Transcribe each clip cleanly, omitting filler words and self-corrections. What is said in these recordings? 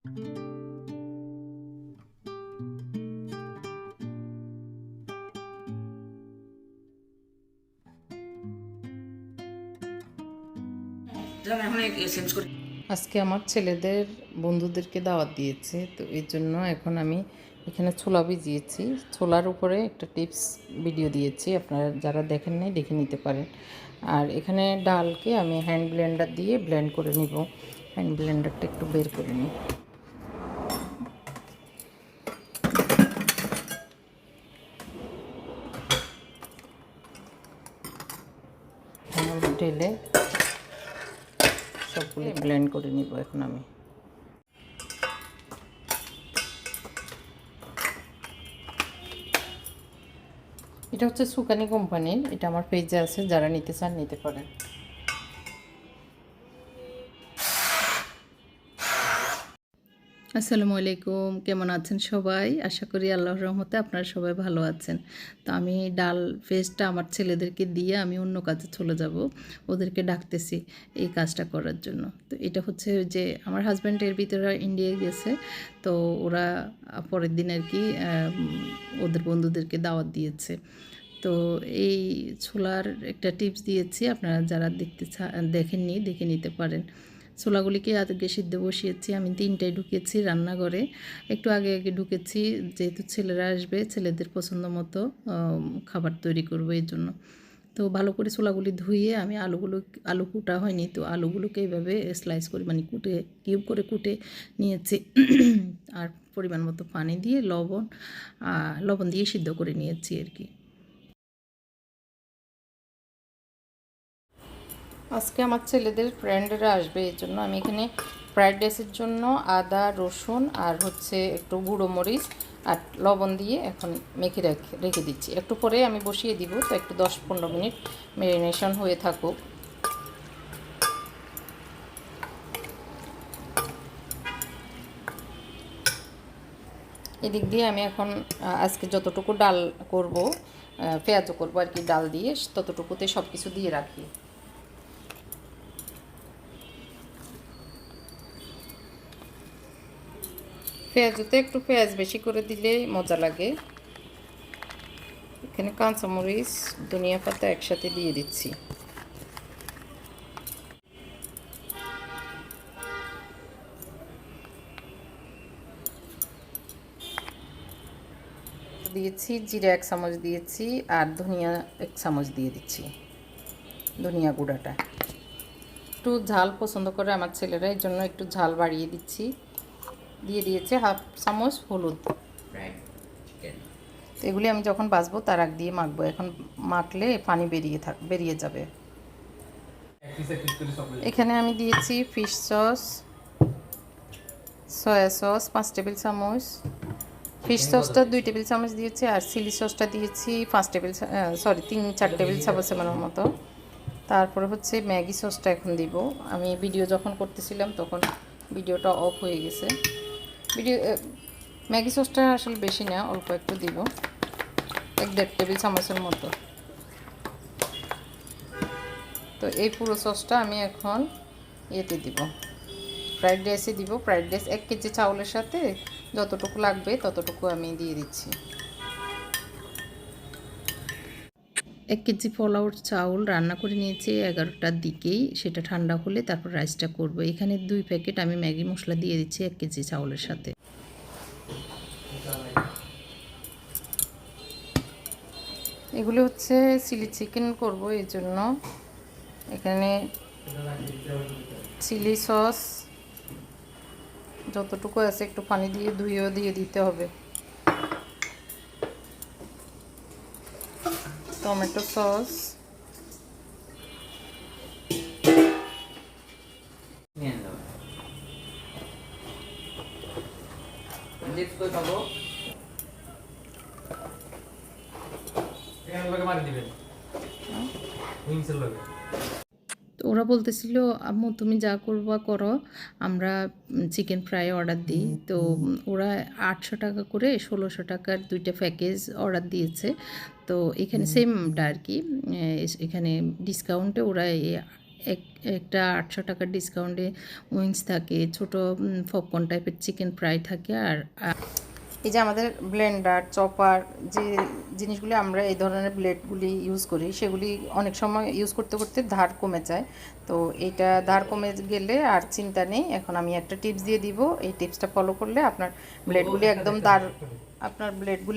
আজকে আমার ছেলেদের বন্ধুদেরকে দাওয়াত দিয়েছে, তো এই জন্য এখন আমি এখানে ছোলা ভিজিয়েছি। ছোলার উপরে একটা টিপস ভিডিও দিয়েছি, আপনারা যারা দেখেন নাই দেখে নিতে পারেন। আর এখানে ডালকে আমি হ্যান্ড ব্লেন্ডার দিয়ে ব্লেন্ড করে নিব। হ্যান্ড ব্লেন্ডারটা একটু বের করে নিই। ঢেলে সবগুলো ব্লেন্ড করে নিব এখন আমি। এটা হচ্ছে সুকানি কোম্পানির, এটা আমার পেজে আছে, যারা নিতে চান নিতে পারেন। আসসালামু আলাইকুম, কেমন আছেন সবাই? আশা করি আল্লাহর রহমতে আপনারা সবাই ভালো আছেন। তো আমি ডাল পেস্টটা আমার ছেলেদেরকে দিয়ে আমি অন্য কাজে চলে যাব, ওদেরকে ডাকতেছি এই কাজটা করার জন্য। তো এটা হচ্ছে যে আমার হাজব্যান্ড এর ভিতরে ইন্ডিয়ায় গেছে, তো ওরা পরের দিন আর কি ওদের বন্ধুদেরকে দাওয়াত দিয়েছে। তো এই ছোলার একটা টিপস দিয়েছি, আপনারা যারা দেখেননি দেখে নিতে পারেন। ছোলাগুলিকে আগে সিদ্ধ বসিয়েছি, আমি 3টায় ঢুকেছি রান্নাঘরে। একটু আগে আগে ঢুকেছি, যেহেতু ছেলেরা আসবে, ছেলেদের পছন্দ মতো খাবার তৈরি করবো এই জন্য। তো ভালো করে ছোলাগুলি ধুয়ে আমি আলু কুটা হয়নি, তো আলুগুলোকে এইভাবে স্লাইস করে মানে কিউব করে কুটে নিয়েছি। আর পরিমাণ মতো পানি দিয়ে লবণ দিয়ে সিদ্ধ করে নিয়েছি আর কি। আজকে আমার ছেলেদের ফ্রেন্ডরা আসবে, এই জন্য আমি এখানে ফ্রাইড রাইসের জন্য আদা, রসুন আর হচ্ছে একটু গুঁড়ো মরিচ আর লবণ দিয়ে এখন মেখে রেখে দিচ্ছি। একটু পরে আমি বসিয়ে দিব, তো একটু 10-15 মিনিট ম্যারিনেশন হয়ে থাকুক। এদিক দিয়ে আমি এখন আজকে যতটুকু ডাল করব, পেঁয়াজও করবো আর কি, ডাল দিয়ে ততটুকুতে সব কিছু দিয়ে রাখি। পেঁয়াজতে একটু পেঁয়াজ বেশি করে দিলে মজা লাগে। এখানে কাঁচামরিচ, ধনিয়া পাতা একসাথে দিয়ে দিচ্ছি। দিয়েছি জিরা 1 চামচ দিয়েছি, আর ধনিয়া 1 চামচ দিয়ে দিচ্ছি, ধনিয়া গুঁড়াটা। একটু ঝাল পছন্দ করে আমার ছেলেরা, এই জন্য একটু ঝাল বাড়িয়ে দিচ্ছি। দিয়ে দিয়েছে 1/2 চামচ হলুদ। এগুলি আমি যখন ভাজবো তার আগ দিয়ে মাখবো, এখন মাখলে পানি বেরিয়ে যাবে। এখানে আমি দিয়েছি fish sauce, soya sauce 5 table চামচ, ফিশ সসটা 2 টেবিল চামচ দিয়েছি, আর চিলি সসটা দিয়েছি 3-4 টেবিল চামচের মতো। তারপরে হচ্ছে ম্যাগি সসটা এখন দিব। আমি ভিডিও যখন করতেছিলাম তখন ভিডিওটা অফ হয়ে গেছে। ম্যাগি সসটা আসলে বেশি না, অল্প একটু দিব, 1-1.5 টেবিল চামচের মতো। তো এই পুরো সসটা আমি এখন এতে দিব, ফ্রাইড রাইসে দিব। ফ্রাইড রাইস 1 কেজি চাউলের সাথে যতটুকু লাগবে ততটুকু আমি দিয়ে দিচ্ছি। 1 কেজি পোলাওর চাউল রান্না করে নিয়েছি 11টার দিকেই, সেটা ঠান্ডা হলে তারপর রাইসটা করব। এখানে 2 প্যাকেট আমি ম্যাগি মশলা দিয়ে দিচ্ছি 1 কেজি চাউলের সাথে। এগুলো হচ্ছে চিলি চিকেন করব, এই জন্য এখানে চিলি সস যতটুকু আছে একটু পানি দিয়ে ধুয়েও দিয়ে দিতে হবে। টমেটো সস, তো ওরা বলতেছিল, আম্মু তুমি যা করবা করো, আমরা চিকেন ফ্রাই অর্ডার দিই। তো ওরা 800 টাকা করে 1600 টাকার 2টা প্যাকেজ অর্ডার দিয়েছে। তো এখানে সেমটা আর কি, এখানে ডিসকাউন্টে ওরা একটা 800 টাকার ডিসকাউন্টে উইংস থাকে, ছোটো পপকর্ন টাইপের চিকেন ফ্রাই থাকে। আর এই যে আমাদের ব্লেন্ডার, চপার, যে জিনিসগুলি আমরা এই ধরনের ব্লেডগুলি ইউজ করি, সেগুলি অনেক সময় ইউজ করতে করতে ধার কমে যায়। তো এইটা ধার কমে গেলে আর চিন্তা নেই। এখন আমি একটা টিপস দিয়ে দিব, এই টিপসটা ফলো করলে আপনার ব্লেডগুলি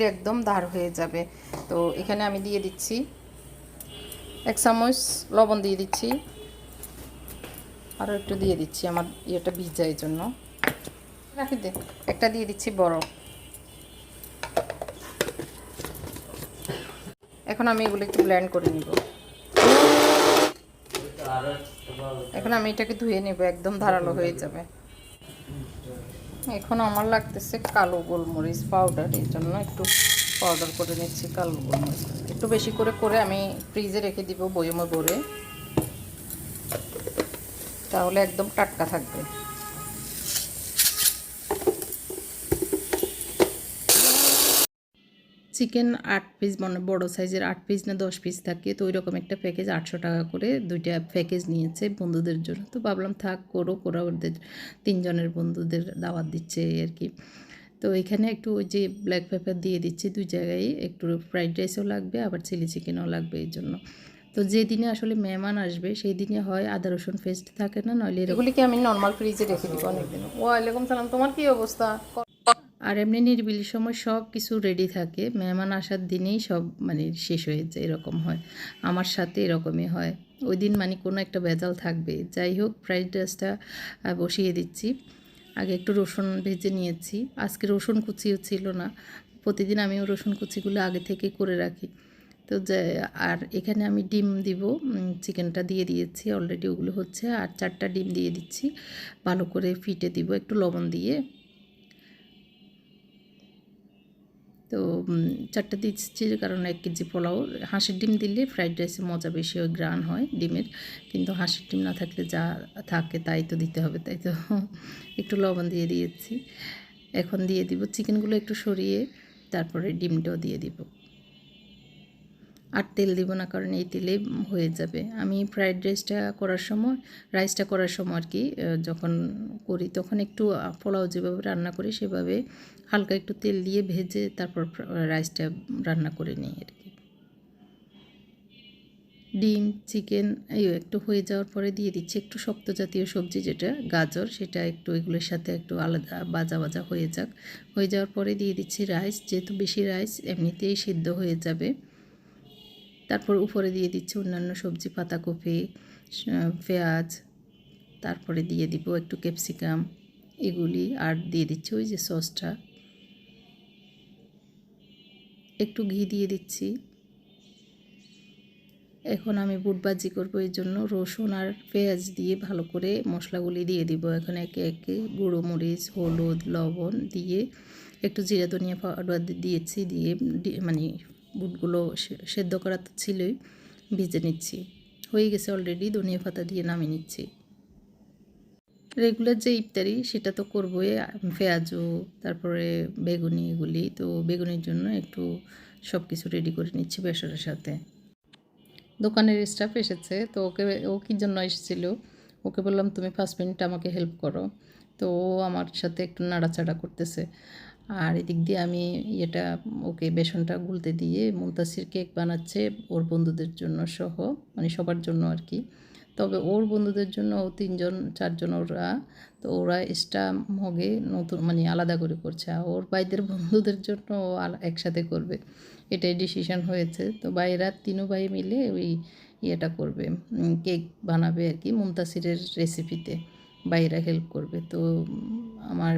একদম ধার হয়ে যাবে। তো এখানে আমি দিয়ে দিচ্ছি 1 চামচ লবণ দিয়ে দিচ্ছি, আরও একটু দিয়ে দিচ্ছি আমার ইয়েটা ভিজা এই জন্য। রাখি দে, একটা দিয়ে দিচ্ছি বরফ। এখন আমি এগুলো একটু ব্লেন্ড করে নিব। এখন আমি এটাকে ধুয়ে নেব, একদম ধারালো হয়ে যাবে। এখন আমার লাগতেছে কালো গোলমরিচ পাউডার, এর জন্য একটু পাউডার করে নিচ্ছি কালো গোলমরিচ। একটু বেশি করে করে আমি ফ্রিজে রেখে দিব বয়মে ভরে, তাহলে একদম টাটকা থাকবে। চিকেন 8 পিস, মানে বড় সাইজের 8 পিস না 10 পিস থাকে, তো ওইরকম একটা প্যাকেজ 800 টাকা করে 2টা প্যাকেজ নিয়েছে বন্ধুদের জন্য। তো ভাবলাম থাক ওরা ওদের 3 জনের বন্ধুদের দাওয়াত দিচ্ছে আর কি। তো এখানে একটু ওই যে ব্ল্যাক পেপার দিয়ে দিচ্ছি 2 জায়গায়, একটু ফ্রাইড রাইসও লাগবে আবার চিলি চিকেনও লাগবে এই জন্য। তো যেদিনে আসলে মেহমান আসবে সেই দিনে হয় আদা রসুন পেস্ট থাকে না, নইলে এগুলিকে আমি নর্মাল ফ্রিজে রেখে দিব অনেকদিন। ওয়ালাইকুম সালাম, তোমার কি অবস্থা? আর এমনি নিরিবিলি সময় সব কিছু রেডি থাকে, মেহমান আসার দিনেই সব মানে শেষ হয়ে যায়, এরকম হয়। আমার সাথে এরকমই হয়, ওই দিন মানে কোনো একটা ভেজাল থাকবে। যাই হোক, ফ্রাইড রাইসটা বসিয়ে দিচ্ছি। আগে একটু রসুন ভেজে নিয়েছি, আজকে রসুন কুচিও ছিল না। প্রতিদিন আমিও রসুন কুচিগুলো আগে থেকে করে রাখি। তো যে আর এখানে আমি ডিম দিব, চিকেনটা দিয়ে দিয়েছি অলরেডি, ওগুলো হচ্ছে। আর 4টা ডিম দিয়ে দিচ্ছি, ভালো করে ফিটে দিব একটু লবণ দিয়ে। তো 4টা দিচ্ছি কারণ 1 কেজি পোলাও। হাঁসের ডিম দিলে ফ্রাইড রাইসে মজা বেশি, ওই গ্রান হয় ডিমের। কিন্তু হাঁসের ডিম না থাকলে যা থাকে তাই তো দিতে হবে, তাই তো একটু লবণ দিয়ে দিয়েছি। এখন দিয়ে দিব চিকেনগুলো একটু সরিয়ে, তারপরে ডিমটাও দিয়ে দিব। আর তেল দিব না, কারণ এই তেলে হয়ে যাবে। আমি ফ্রাইড রাইসটা করার সময় আর কি, যখন করি তখন একটু পোলাও যেভাবে রান্না করি সেভাবে হালকা একটু তেল দিয়ে ভেজে তারপর রাইসটা রান্না করে নিই আর কি। ডিম চিকেন এই একটু হয়ে যাওয়ার পরে দিয়ে দিচ্ছি একটু শক্ত জাতীয় সবজি, যেটা গাজর, সেটা একটু এগুলোর সাথে একটু আলাদা ভাজা হয়ে যাক। হয়ে যাওয়ার পরে দিয়ে দিচ্ছি রাইস, যেহেতু বেশি রাইস এমনিতেই সিদ্ধ হয়ে যাবে। তারপর উপরে দিয়ে দিচ্ছি অন্যান্য সবজি, পাতাকপি, পেঁয়াজ, তারপরে দিয়ে দিব একটু ক্যাপসিকাম এগুলি। আর দিয়ে দিচ্ছি ওই যে সসটা, একটু ঘি দিয়ে দিচ্ছি। এখন আমি বুট ভাজি করবো, এই জন্য রসুন আর পেঁয়াজ দিয়ে ভালো করে মশলাগুলি দিয়ে দিব। এখন একে একে গুঁড়ো মরিচ, হলুদ, লবণ দিয়ে একটু জিরা ধনিয়া পাউডার দিয়েছি, দিয়ে মানে বুটগুলো সেদ্ধ করা তো ছিলই, ভিজে নিচ্ছি। হয়ে গেছে অলরেডি, ধনিয়া পাতা দিয়ে নামিয়ে নিচ্ছি। রেগুলার যে ইফতারি সেটা তো করবোই, পেঁয়াজু তারপরে বেগুনি এগুলি। তো বেগুনির জন্য একটু সব কিছু রেডি করে নিচ্ছি বেসরের সাথে। দোকানের স্টাফ এসেছে, তো ও কী জন্য এসেছিল, ওকে বললাম তুমি 5 মিনিট আমাকে হেল্প করো। তো ও আমার সাথে একটু নাড়াচাড়া করতেছে। আর এদিক দিয়ে আমি ওকে বেসনটা গুলতে দিয়ে মুনতাসির কেক বানাচ্ছে ওর বন্ধুদের জন্য সহ, মানে সবার জন্য আর কি। তবে ওর বন্ধুদের জন্য ও 3-4 জন ওরা, তো ওরা এক্সট্রা মগে নতুন মানে আলাদা করে করছে। আর ওর ভাইদের বন্ধুদের জন্য ও একসাথে করবে, এটাই ডিসিশন হয়েছে। তো ভাইয়েরা 3 ভাই মিলে ওই করবে, কেক বানাবে আর কি মুনতাসিরের রেসিপিতে, ভাইয়েরা হেল্প করবে। তো আমার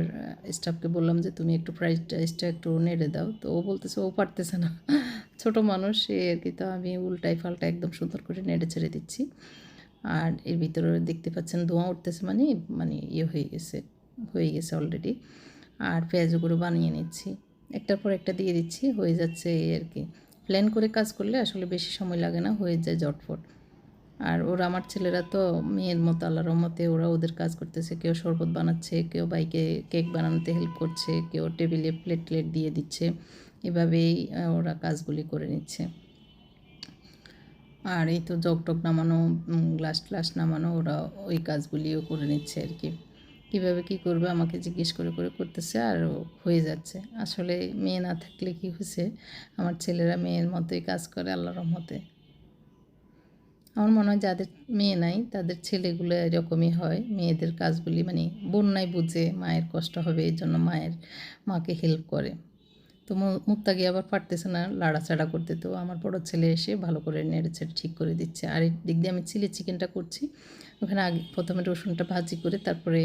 স্টাফকে বললাম যে তুমি একটু ফ্রাইড রাইসটা একটু নেড়ে দাও। তো ও বলতেছে ও পারতেছে না, ছোট মানুষ সে আর কি। তো আমি উল্টাই পাল্টা একদম সুন্দর করে নেড়ে ছেড়ে দিচ্ছি। আর এর ভিতরে দেখতে পাচ্ছেন ধোঁয়া উঠতেছে, মানে মানে হয়ে গেছে অলরেডি। আর পেঁয়াজগুলো বানিয়ে নিচ্ছি, একটার পর একটা দিয়ে দিচ্ছি, হয়ে যাচ্ছে এই আর কি। প্ল্যান করে কাজ করলে আসলে বেশি সময় লাগে না, হয়ে যায় ঝটফট। আর ওরা আমার ছেলেরা তো মেয়ের মতো, আল্লাহর রহমতে ওরা ওদের কাজ করতেছে। কেউ শরবত বানাচ্ছে, কেউ বাইকে কেক বানানোতে হেল্প করছে, কেউ টেবিলে প্লেট দিয়ে দিচ্ছে। এভাবেই ওরা কাজগুলি করে নিচ্ছে। আর এই তো জগ টগ নামানো, গ্লাস ট্লাস নামানো, ওরা ওই কাজগুলিও করে নিচ্ছে আর কি। কীভাবে কী করবে আমাকে জিজ্ঞেস করে করে করতেছে, আর হয়ে যাচ্ছে। আসলে মেয়ে না থাকলে কি হয়েছে, আমার ছেলেরা মেয়ের মতোই কাজ করে আল্লাহর রহমতে। আমার মনে হয় যাদের মেয়ে নাই তাদের ছেলেগুলো এরকমই হয়, মেয়েদের কাজগুলি মানে বন্যায় বুঝে মায়ের কষ্ট হবে এই জন্য মাকে হেল্প করে। তো মুত্তাকি আবার পারতেছে না লাড়াচাড়া করতে, তো আমার বড় ছেলে এসে ভালো করে নেড়েচেড়ে ঠিক করে দিচ্ছে। আর এই দিক দিয়ে আমি চিলি চিকেনটা করছি, ওখানে আগে প্রথমে রসুনটা ভাজি করে তারপরে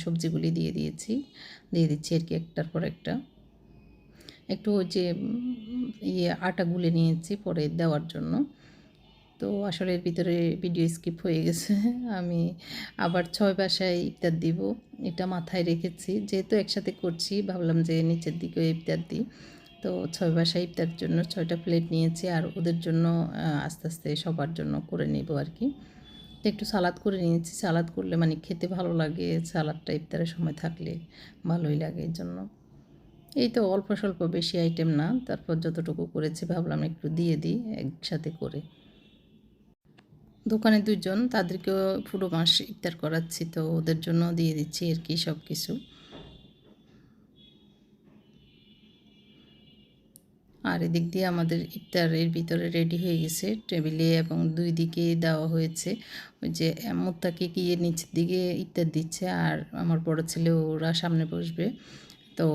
সবজিগুলি দিয়ে দিচ্ছি আর কি একটার পর একটা। একটু ওই যে আটা গুলে নিয়েছি পরে দেওয়ার জন্য। তো আসলে এর ভিতরে ভিডিও স্কিপ হয়ে গেছে। আমি আবার 6 বাসায় ইফতার দিব, এটা মাথায় রেখেছি। যেহেতু একসাথে করছি ভাবলাম যে নিচের দিকেও ইফতার দিই। তো 6 বাসায় ইফতারের জন্য 6টা প্লেট নিয়েছি, আর ওদের জন্য আস্তে আস্তে সবার জন্য করে নেব আর কি। তো একটু সালাদ করে নিয়েছি, সালাদ করলে মানে খেতে ভালো লাগে, সালাদটা ইফতারের সময় থাকলে ভালোই লাগে এই জন্য। এই তো অল্প স্বল্প, বেশি আইটেম না, তারপর যতটুকু করেছি ভাবলাম একটু দিয়ে দিই একসাথে করে। দোকানে 2 জন, তাদেরকেও পুরো মাস ইফতার করাচ্ছি, তো ওদের জন্য দিয়ে দিচ্ছি আর কি সব কিছু। আর এদিক দিয়ে আমাদের ইফতারের ভিতরে রেডি হয়ে গেছে টেবিলে, এবং 2 দিকে দেওয়া হয়েছে। ওই যে মুত্তাকি গিয়ে নিচের দিকে ইফতার দিচ্ছে, আর আমার বড় ছেলে ওরা সামনে বসবে। তো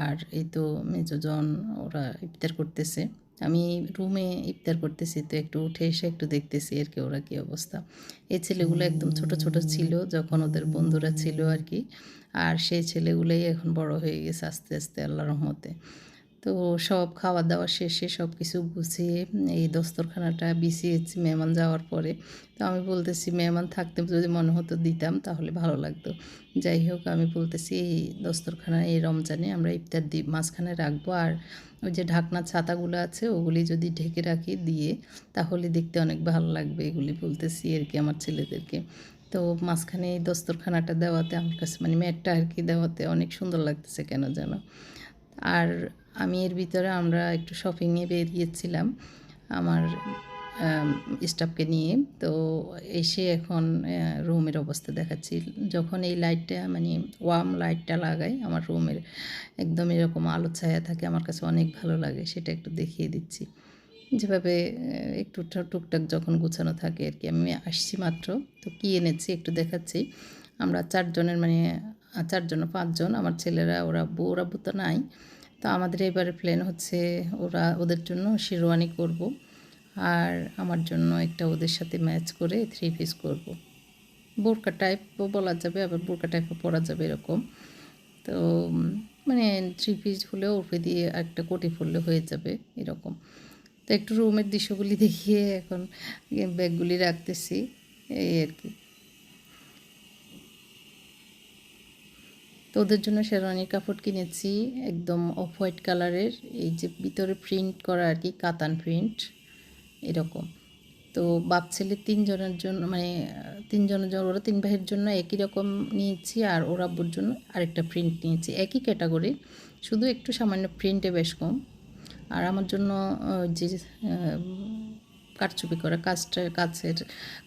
আর এই তো মেজোজন ওরা ইফতার করতেছে, আমি রুমে ইফতার করতেছি, তো একটু উঠে এসে একটু দেখতেছি আর কি ওরা কী অবস্থা। এই ছেলেগুলো একদম ছোট ছোট ছিল যখন ওদের বন্ধুরা ছিল আর কি, আর সেই ছেলেগুলোই এখন বড় হয়ে গেছে আস্তে আস্তে আল্লাহর রহমতে। তো সব খাওয়া দাওয়া শেষে সব কিছু গুছিয়ে এই দস্তরখানাটা বিছিয়েছি মেহমান যাওয়ার পরে। তো আমি বলতেছি মেহমান থাকতে যদি মনে হতো দিতাম তাহলে ভালো লাগতো। যাই হোক, আমি বলতেছি এই দস্তরখানা এই রমজানে আমরা ইফতার মাঝখানে রাখবো, আর ওই যে ঢাকনা ছাতাগুলো আছে ওগুলি যদি ঢেকে রাখি দিয়ে তাহলে দেখতে অনেক ভালো লাগবে, এগুলি বলতেছি আর কি আমার ছেলেদেরকে। তো মাঝখানে এই দস্তরখানাটা দেওয়াতে আমার কাছে মানে ম্যাটটা আর কি দেওয়াতে অনেক সুন্দর লাগতেছে কেন যেন। আর আমি এর ভিতরে আমরা একটু শপিংয়ে বেরিয়েছিলাম আমার স্টাফকে নিয়ে। তো এসে এখন রুমের অবস্থা দেখাচ্ছি। যখন এই লাইটটা মানে ওয়ার্ম লাইটটা লাগাই আমার রুমের একদম এরকম আলো ছায়া থাকে, আমার কাছে অনেক ভালো লাগে, সেটা একটু দেখিয়ে দিচ্ছি। যেভাবে একটু টুকটাক যখন গোছানো থাকে আর কি। আমি আসছি মাত্র, তো কী এনেছি একটু দেখাচ্ছি। আমরা 4 জনের মানে 4 জন 5 জন, আমার ছেলেরা ওরা আব্বু তো নাই। তো আমাদের এবারে প্ল্যান হচ্ছে ওদের জন্য শেরওয়ানি করব, আর আমার জন্য একটা ওদের সাথে ম্যাচ করে 3 পিস করব। বোরকা টাইপও বলা যাবে, আবার বোরকা টাইপও পরা যাবে এরকম। তো মানে 3 পিস হলেও উপরে দিয়ে একটা কোটি পরলে হয়ে যাবে এরকম। তো একটু রুমের দৃশ্যগুলি দেখিয়ে এখন ব্যাগগুলি রাখতেছি এই আর কি। তো ওদের জন্য শেরওয়ানির কাপড় কিনেছি একদম অফ হোয়াইট কালারের, এই যে ভিতরে প্রিন্ট করা আর কি, কাতান প্রিন্ট এরকম। তো বাপ ছেলে 3 জনের জন্য মানে 3 জনের জন্য, ওরা 3 ভাইয়ের জন্য একই রকম নিয়েছি, আর ওর আব্বুর জন্য আরেকটা প্রিন্ট নিয়েছি, একই ক্যাটাগরি, শুধু একটু সামান্য প্রিন্টে বেশ কম। আর আমার জন্য যে কারচুপি করা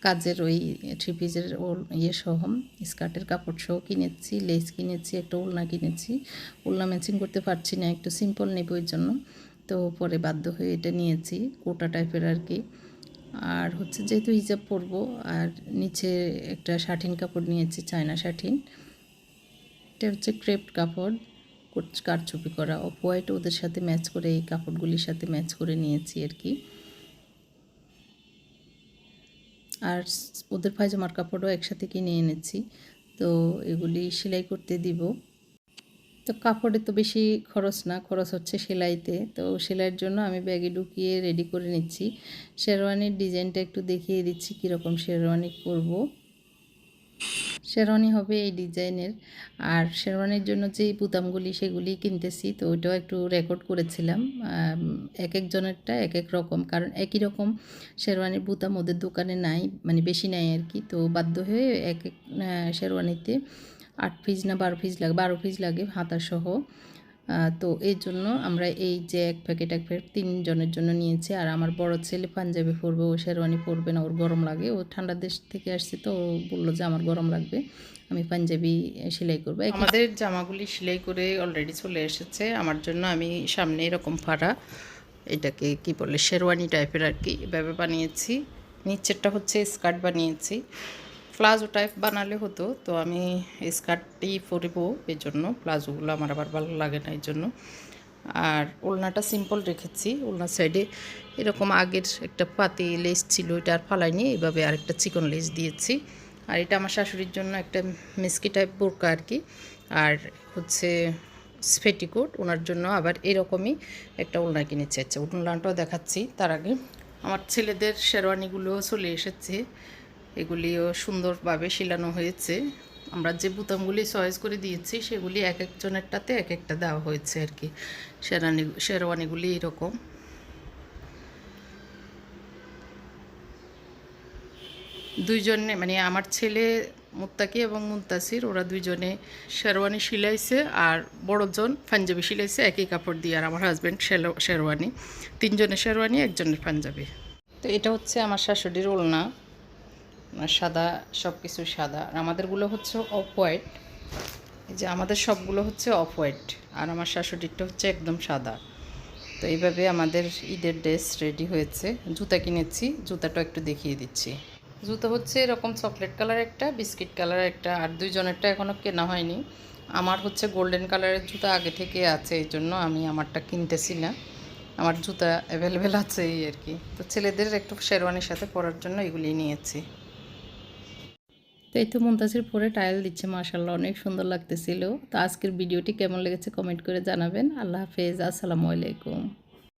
কাজের ওই 3 পিসের ওর সহ স্কার্টের কাপড় সহ কিনেছি, লেস কিনেছি, একটা ওড়না কিনেছি। ওড়না ম্যাচিং করতে পারছি না, একটু সিম্পল নেব ওই জন্য, তো পরে বাধ্য হয়ে এটা নিয়েছি, কোটা টাইপের আর কি। আর হচ্ছে যেহেতু হিজাব পরবো, আর নিচে একটা শাটিন কাপড় নিয়েছি, চায়না শাটিন, এটা হচ্ছে ক্রেপ কাপড়, কারচুপি করা অফ হোয়াইট, ওদের সাথে ম্যাচ করে এই কাপড়গুলির সাথে ম্যাচ করে নিয়েছি আর কি। আর ওদের পায়জামার কাপড়ও একসাথে কিনে এনেছি, তো এগুলি সেলাই করতে দিব। তো কাপড়ে তো বেশি খরচ না, খরচ হচ্ছে সেলাইতে। তো সেলাইয়ের জন্য আমি ব্যাগে ঢুকিয়ে রেডি করে নিচ্ছি। শেরওয়ানির ডিজাইনটা একটু দেখিয়ে দিচ্ছি কীরকম শেরওয়ানি করব। শেরওয়ানি হবে এই ডিজাইনের, আর শেরওয়ানির জন্য যে বুতামগুলি সেগুলি কিনতেছি, তো ওইটাও একটু রেকর্ড করেছিলাম। এক একজনেরটা এক এক রকম, কারণ একই রকম শেরওয়ানির বুতাম ওদের দোকানে নাই, মানে বেশি নাই আর কি। তো বাধ্য হয়ে এক এক শেরওয়ানিতে 8 পিস না 12 পিস লাগে, 12 পিস লাগে হাতাসহ। তো এই জন্য আমরা এই যে এক প্যাকেট 3 জনের জন্য নিয়েছি। আর আমার বড় ছেলে পাঞ্জাবি পরবে, ও শেরওয়ানি পরবে না, ওর গরম লাগে। ও ঠান্ডা দেশ থেকে আসছে তো ও বলল যে আমার গরম লাগবে, আমি পাঞ্জাবি সেলাই করবো। আমাদের জামাগুলি সেলাই করে অলরেডি চলে এসেছে। আমার জন্য আমি সামনে এরকম ফাড়া, এটাকে কি বলে শেরওয়ানি টাইপের আর কি, এভাবে বানিয়েছি। নিচেরটা হচ্ছে স্কার্ট বানিয়েছি। প্লাজো টাইপ বানালে হতো, তো আমি স্কার্টই পরবো, এই জন্য প্লাজোগুলো আমার আবার ভালো লাগে না এই জন্য। আর ওড়নাটা সিম্পল রেখেছি। ওড়নার সাইডে এরকম আগের একটা পাতি লেস ছিল, এটা আর ফালাইনি, এইভাবে আরেকটা চিকন লেস দিয়েছি। আর এটা আমার শাশুড়ির জন্য একটা মিস্কি টাইপ বোরকা আর কি। আর হচ্ছে পেটিকোট, ওনার জন্য আবার এরকমই একটা ওড়না কিনেছি। আচ্ছা, ওড়নাটাও দেখাচ্ছি তার আগে। আমার ছেলেদের শেরওয়ানিগুলোও চলে এসেছে, এগুলিও সুন্দরভাবে শিলানো হয়েছে। আমরা যে বুতামগুলি চয়েস করে দিয়েছি সেগুলি এক একজনেরটাতে এক একটা দেওয়া হয়েছে আর কি। শেরওয়ানিগুলি এরকম। দুইজনে মানে আমার ছেলে মুত্তাকি এবং মুনতাসির, ওরা দুইজনে শেরওয়ানি সিলাইছে, আর বড়জন পাঞ্জাবি সিলাইছে একই কাপড় দিয়ে। আর আমার হাজব্যান্ড শেরওয়ানি, তিনজনের শেরওয়ানি, একজনের পাঞ্জাবি। তো এটা হচ্ছে আমার শাশুড়ির ওড়না, সাদা, সব কিছু সাদা। আর আমাদেরগুলো হচ্ছে অফ হোয়াইট, এই যে আমাদের সবগুলো হচ্ছে অফ হোয়াইট, আর আমার শাশুড়িরটা হচ্ছে একদম সাদা। তো এইভাবে আমাদের ঈদের ড্রেস রেডি হয়েছে। জুতা কিনেছি, জুতাটা একটু দেখিয়ে দিচ্ছি। জুতো হচ্ছে এরকম চকলেট কালার একটা, বিস্কিট কালার একটা, আর দুইজনেরটা এখনও কেনা হয়নি। আমার হচ্ছে গোল্ডেন কালারের জুতা আগে থেকে আছে, এই জন্য আমি আমারটা কিনতেছি না। আমার জুতা অ্যাভেলেবেল আছে এই আর কি। তো ছেলেদের একটু শেরওয়ানির সাথে পরার জন্য এগুলি নিয়েছি। তো এই তো মুনতাসির পরে টাইল দিচ্ছে, মাশাআল্লাহ অনেক সুন্দর লাগতেছিল। তো আজকের ভিডিওটি কেমন লেগেছে কমেন্ট করে জানাবেন। আল্লাহ হাফেজ, আসসালামু আলাইকুম।